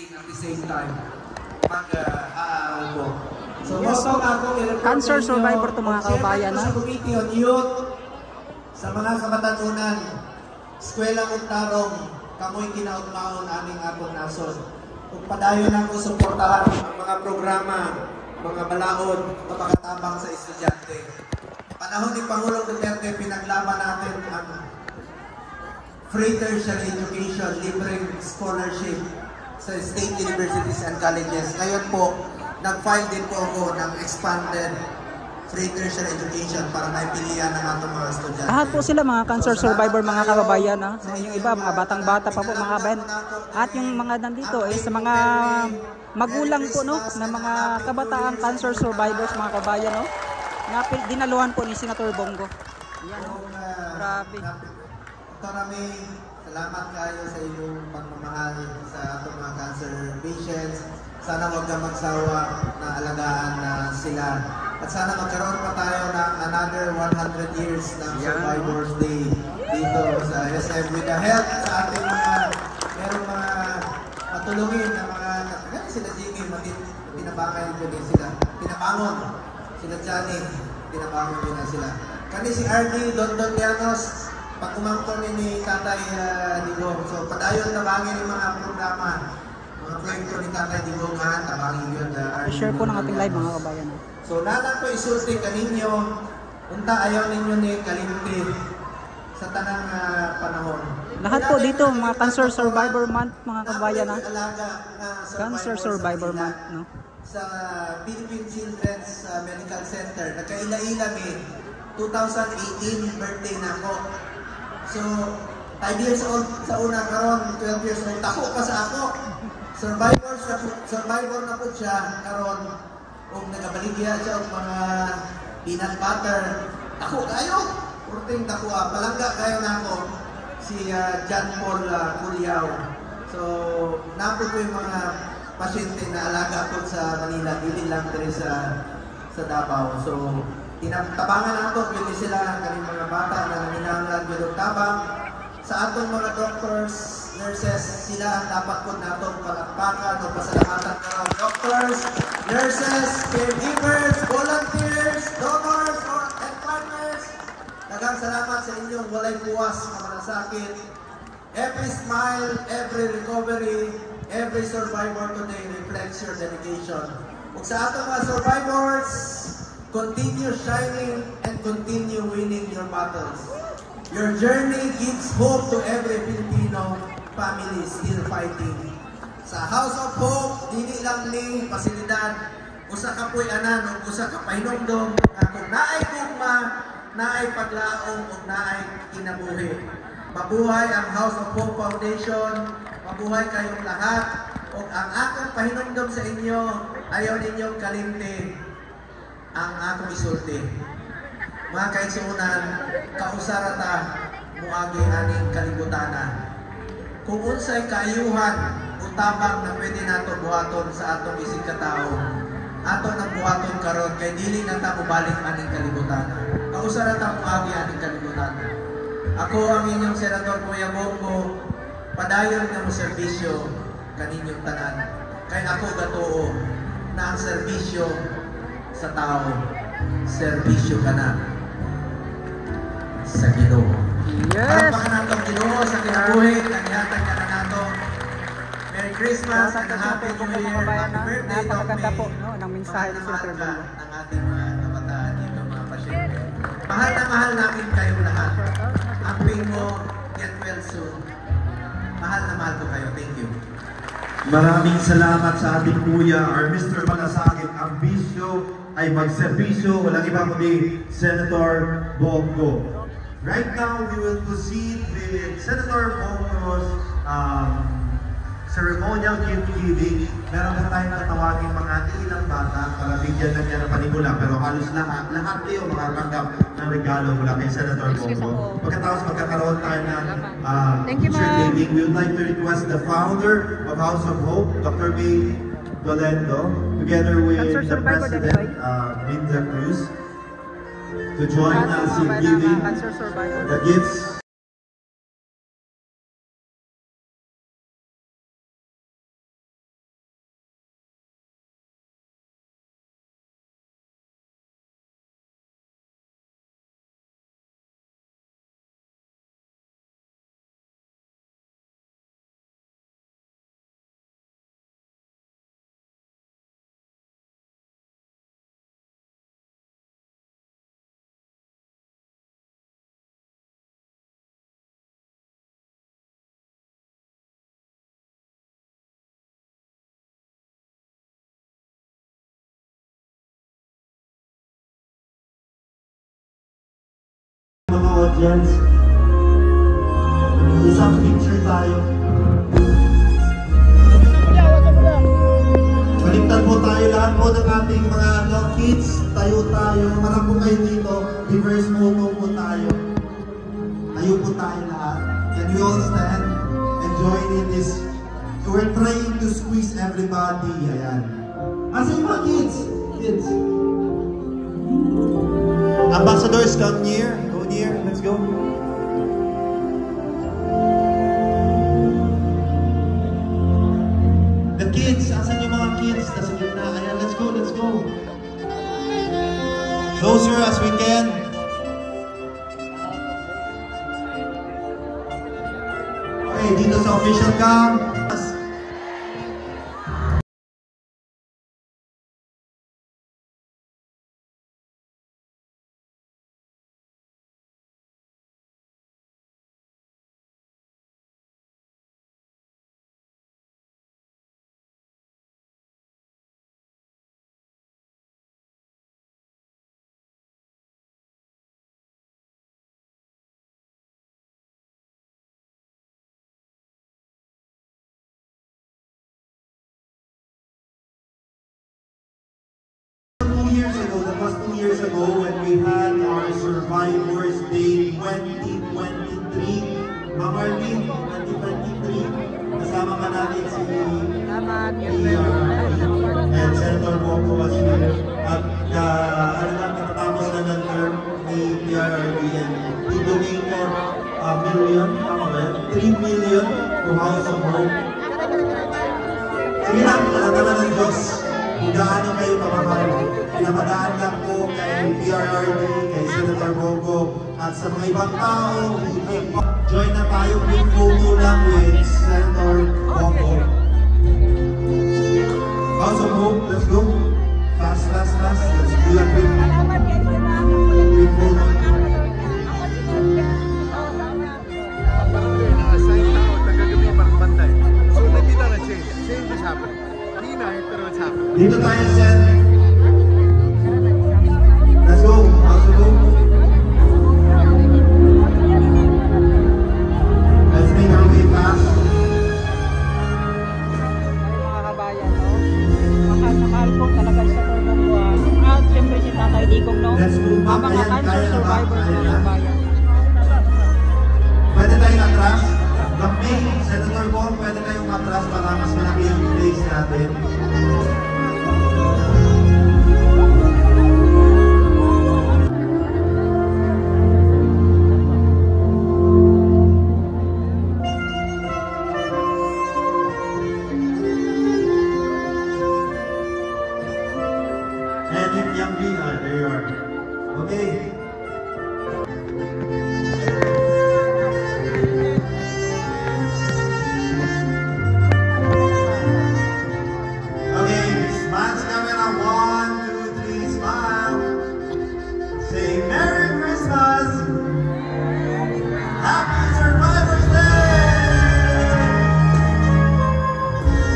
praying at the same time. Mag-aaral po. So, Yes, so, cancer survivor to mga kabayan, sa Committee on Youth, sa mga kabatanunan, Eskwela Untarong, kamoy kinaugmaon aming atong nasod. Kung padayon ako suportahan ang mga programa, mga balaod, mapakatabang sa estudyante. Panahon ni Pangulong Duterte, pinaglaban natin ang free tertiary education, libreng scholarship sa state universities and colleges. Ngayon po, nag-file din po ako ng expanded free tertiary education para naipilian ng atong mga estudyante. Lahat po sila mga cancer survivor, mga kababayan. Ha? Yung iba, mga batang-bata pa po, mga kabayan. At yung mga nandito, sa mga magulang po, no, na mga kabataang cancer survivors, mga kababayan, no, na dinaluhan po ni Senator Bongo. Yan, no? Grabe. Marami, salamat kayo sa inyong pagmamahal sa atong mga cancer patients. Sana huwag ka magsawa na alagaan na sila. At sana magkaroon pa tayo ng another 100 years ng Survivors Day dito sa SM with the help sa ating mga merong mga matulungin na mga kaya sila Jimmy, pinabangan din sila. Pinabangon sila Johnny, pinabangon din na sila. Kani si RD, Don Llanos, pag umangkon ni Tatay Digong. So padayon tabangin yung mga programa, mga proyekto ni Tatay Digong nga, tabangin yun. I-share po ng ating live, mga kabayan. So nana ko isulti kaninyo, unta ayaw ninyo ni kalimti sa tanang panahon. Lahat po dito, mga Cancer Survivor Month, mga kabayan. Cancer Survivor Month, no? Sa Philippine Children's Medical Center, nagkaila-ila may 2018 birthday na ako. So, 5 years old sa una karon, 12 years old. Tako pa sa ako. Survivor na po siya karon. Kung nagabaligya siya ang mga peanut butter. Tako kayo. Purting tako. Palangga kayo na ako. Si John Paul Culiao. So, napo ko yung mga pasyente na alaga ko sa Manila. Dili lang din sa Davao. So, tabangan nato yun sila kaning mga bata na nanginahanglan gyud og tabang sa atong mga doctors, nurses, sila dapat po natong palakpakan o pasalamatan karon. Doctors, nurses, caregivers, volunteers, donors, and partners, daghang salamat sa inyong walay puwas nga malasakit. Every smile, every recovery, every survivor today reflects your dedication. Ug sa atong mga survivors, continue shining and continue winning your battles. Your journey gives hope to every Filipino family still fighting. Sa House of Hope, dili lang ni pasilidad, usa ka puy anan o usa ka pahinumdom nga kung naay gugma, naay paglaom o naay kinabuhi. Mabuhay ang House of Hope Foundation, mabuhay kayong lahat, o ang akong pahinumdom sa inyo, ayaw ninyong kalimti ang akong isulti. Mga kaigsuunan, kausarata muagi aning kalibutanan. Kung unsay kaayuhan utabang na pwede nato buhaton sa atong isig katao, ato nang buhaton karon kay dili na ta mobalik aning kalibutanan. Kausarata muagi aning kalibutanan. Ako ang inyong Senador Kuya Bongo, padayon nga mo serbisyo kaninyong tanan. Kay ako gatuo na ang serbisyo sa tao, serbisyo ka na sa Ginoo. Yes! Para natin Ginoo sa kinabuhi, nangyatag ka na nato. Merry Christmas and Happy New Year. Happy birthday, napakaganda po, no, ng mensahe ni Senator Bongo. Ng ating mga kabataan dito, mga pasyente. Mahal na mahal namin kayong lahat. Amping mo, get well soon. Mahal na mahal ko kayo. Thank you. Maraming salamat sa ating kuya, our Mr. Malasakit. Ang bisyo ay magserbisyo, walang iba kundi Senator Bongo. Right now, we will proceed with Senator Bongo's ceremonial gift giving. Meron na tayong natawagin mga ilang bata para bigyan na niya ng panimula. Pero halos lahat kayo makatanggap ng regalo mula kay Senator Bongo. Pagkatapos magkakaroon tayo ng picture taking, we would like to request the founder of House of Hope, Dr. May Dolendo, together with the President, Linda Cruz, to join us in giving the gifts Gents. Isang picture tayo. Baliktad po tayo lahat po ng ating mga kids. Tayo tayo. Marap po kayo dito. Reverse photo po tayo. Tayo po tayo lahat. Can we all stand and join in this? We're trying to squeeze everybody. Ayan. Asan yung mga kids? Kids. Ambassadors, come near. Go near. Let's go. The kids. Asan yung mga kids? Nasa gitna. Ayan, let's go, let's go. Closer as we can. Okay, dito sa official cam. That was 2 years ago when we had our Survivors Day 2023. Ma'am Martin, 2023. Kasama ka natin si and Senator Bongo was here. At natatapos na ng term ni PRRD and he donated a million, 3 million to House of Hope. Sige lang, talaga ng Diyos. Kung gaano kayo kamahal, pinapadaan lang po kay PRRD, kay Senator Bongo, at sa mga ibang tao, join na tayo, quick photo lang with Senator Bongo. House of Hope, let's go. Fast, fast, fast. Let's do a quick photo. Naka-assign tao, taga-gabi, parang bantay. So, nakita na change. Change is happening. Pero it's happening. Dito tayo, Sen. Let's go. House of Hope. Let's make our way fast. Mga kabayan, no? Mahal na mahal po talaga sa Torbuan. At siyempre si Tatay Digong, no? Let's move back. Ang mga Ayan, cancer kaya na ba? survivors, Ayan mga na. kabayan. Pwede tayong atras. Lakming, Senator Bong, pwede tayong atras para mas malaki yung place natin. There you are. Okay. Okay, smiles camera. 1, 2, 3, smile. Say Merry Christmas. Happy Survivors Day.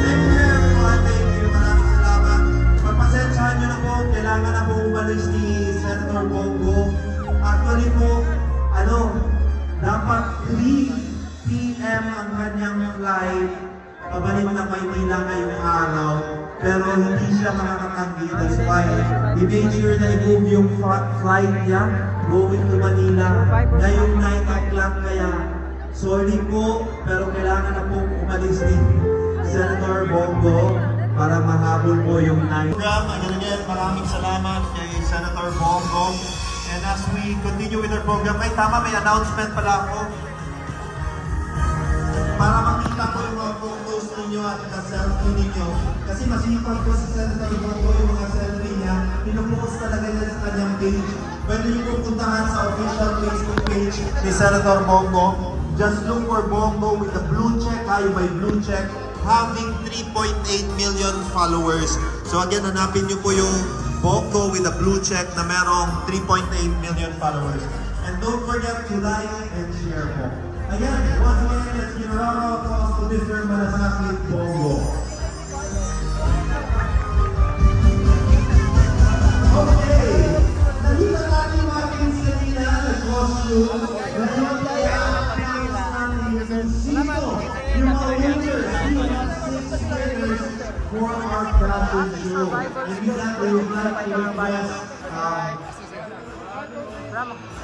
Thank you everyone. Thank you. Maraming salamat. Pagpasensyahan nyo na po. Kailangan na po umalis ni Senator Bongo. Actually po, dapat 3 p.m. ang kanyang flight. Pabalik na Maynila ngayong araw. Pero hindi siya makakatanggi. That's why he made sure na i-move yung flight niya going to Manila ngayong 9 o'clock. Kaya sorry po, pero kailangan na po umalis ni Senator Bongo para mahabol po yung 9. Again, maraming salamat kay Senator Bongo. And as we continue with our program, ay tama, may announcement pala ako. Para makita ko yung mga photos ninyo at selfie ninyo. Kasi masipag ko si Senator Bongo yung mga selfie niya. Pinupost talaga niya sa kanyang page. Pwede niyo po puntahan sa official Facebook page ni Senator Bongo. Just look for Bongo with the blue check. Kayo may blue check. Having 3.8 million followers. So again, hanapin niyo po yung Bongo with a blue check na merong 3.8 million followers. And don't forget to like and share po. Again, once again, let's give a round of applause to Mr. Malasakit Bongo. Okay, nakita natin yung mga kids kanina, nag-costume. for our fashion show. And with that, we would like to request,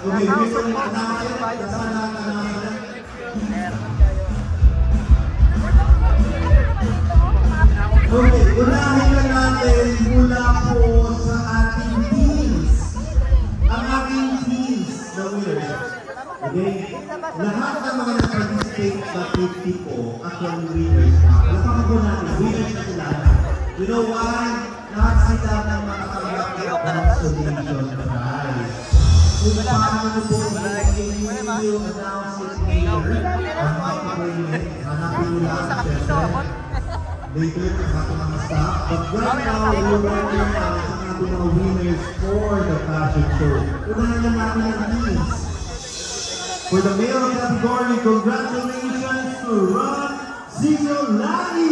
okay, we will announce it. Okay, unahin na natin mula po sa ating teams. Ang ating teams, the winners. Okay? Lahat ng mga nag-participate sa 50 po, actually winners na. Lahat po natin, winners na sila. You know why? Lahat sila ng makatanggap ng consolation prize. Kung paano po i-announce it later, ang makapalit, hanapin nyo lang siyempre. Later, sa ating mga staff. But right now, we're working sa ating mga winners for the fashion show. Unahan na namin ang teams. For the male category, congratulations to Ron Zigolani!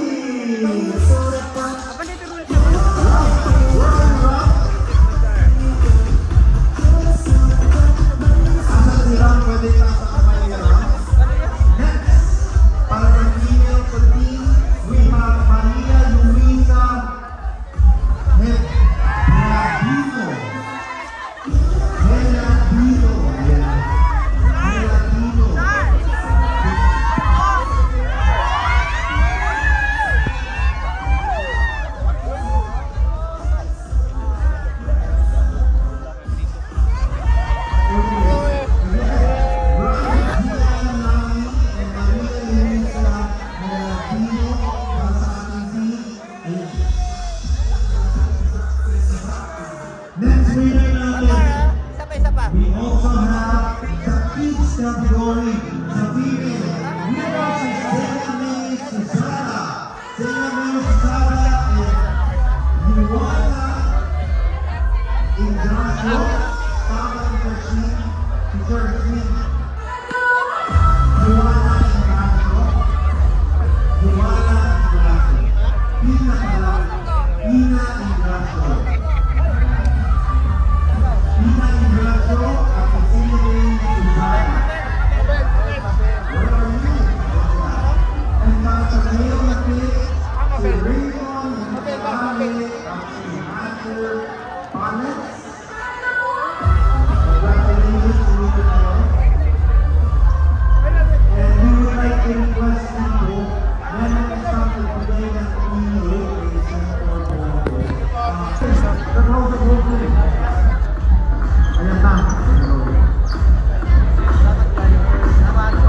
Asa si Ron, pwede ka sa kamay ni Ron? Next, para ng female team, we have Maria Luisa Heladino. Heladino. Heladino. Next winner natin, we also have sa kids category, sa female, winner si Zena May Susana. Zena May Susana and Yuana Ingrasio. Tama ni Kasi, si Sir Queen. Yuana Ingrasio. Yuana Ingrasio. Ina Ingrasio. Ina Ingrasio at Sinilin Susana. Where are you? And para sa male natin, si Raymond Gonzalez at si Hunter Panet. Congratulations to you all. And we would like to request dito, meron isang nagbigay ng email kay Senator Bongo. Nag-hold the vote. Ayan na.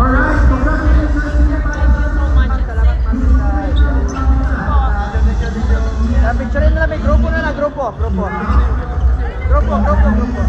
Alright, congratulations to you. Picture na lang, grupo na lang, grupo. Grupo tayo, grupo.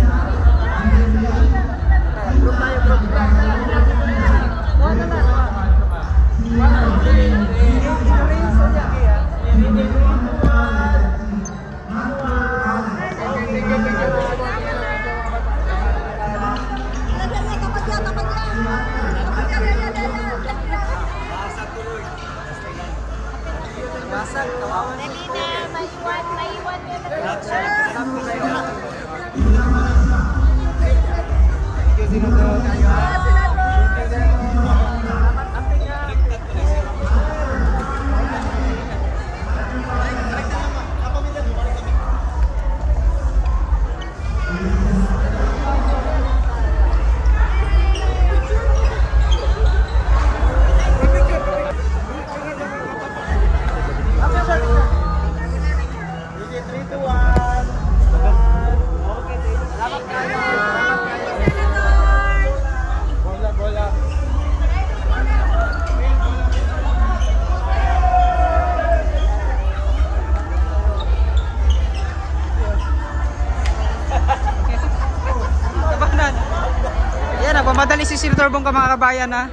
Nagmamadali si Senator Bongo mga kabayan ha.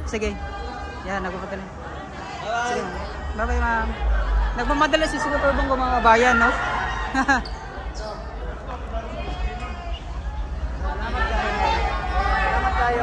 Sige. Yan, nagmamadali. Sige. Bye-bye ma'am. Nagmamadali si Senator Bongo mga kabayan no.